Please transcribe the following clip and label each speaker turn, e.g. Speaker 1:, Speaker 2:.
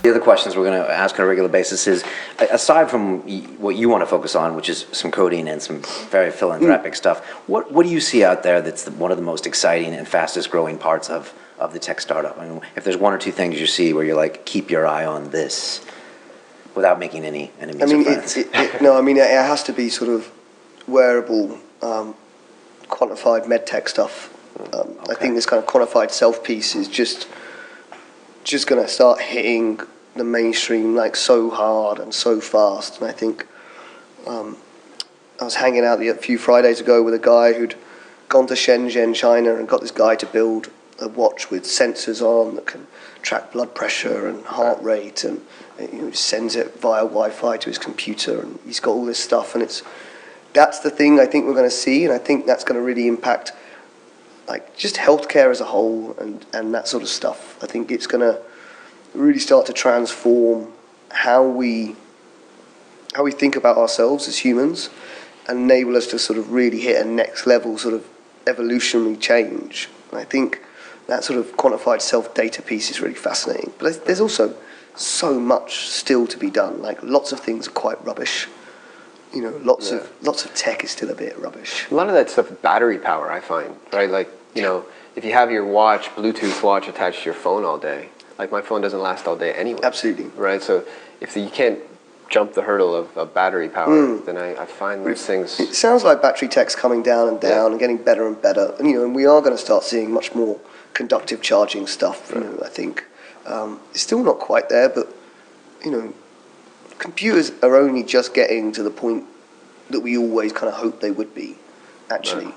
Speaker 1: The other questions we're going to ask on a regular basis is, aside from what you want to focus on, which is some coding and some very philanthropic stuff, what do you see out there that's one of the most exciting and fastest growing parts of the tech startup? I mean, if there's one or two things you see where you're like, keep your eye on this, without making any enemies or friends.
Speaker 2: It has to be sort of wearable, quantified medtech stuff.
Speaker 1: Okay.
Speaker 2: I think this kind of quantified self piece is just going to start hitting the mainstream like so hard and so fast. And I think I was hanging out a few Fridays ago with a guy who'd gone to Shenzhen, China, and got this guy to build a watch with sensors on that can track blood pressure and heart rate, and sends it via Wi-Fi to his computer, and he's got all this stuff, and that's the thing I think we're going to see, and I think that's going to really impact like just healthcare as a whole and that sort of stuff. I think it's going to really start to transform how we think about ourselves as humans, and enable us to sort of really hit a next level sort of evolutionary change. And I think that sort of quantified self-data piece is really fascinating. But there's also so much still to be done. Like lots of things are quite rubbish. Lots of tech is still a bit rubbish.
Speaker 3: A lot of that stuff is battery power, I find, right? Like, if you have your watch, Bluetooth watch attached to your phone all day, like my phone doesn't last all day anyway.
Speaker 2: Absolutely.
Speaker 3: Right? So if you can't jump the hurdle of battery power, then I find those things...
Speaker 2: It sounds like battery tech's coming down and down and getting better and better. And we are going to start seeing much more conductive charging stuff, I think. It's still not quite there, but, computers are only just getting to the point that we always kind of hoped they would be, actually.
Speaker 3: Right.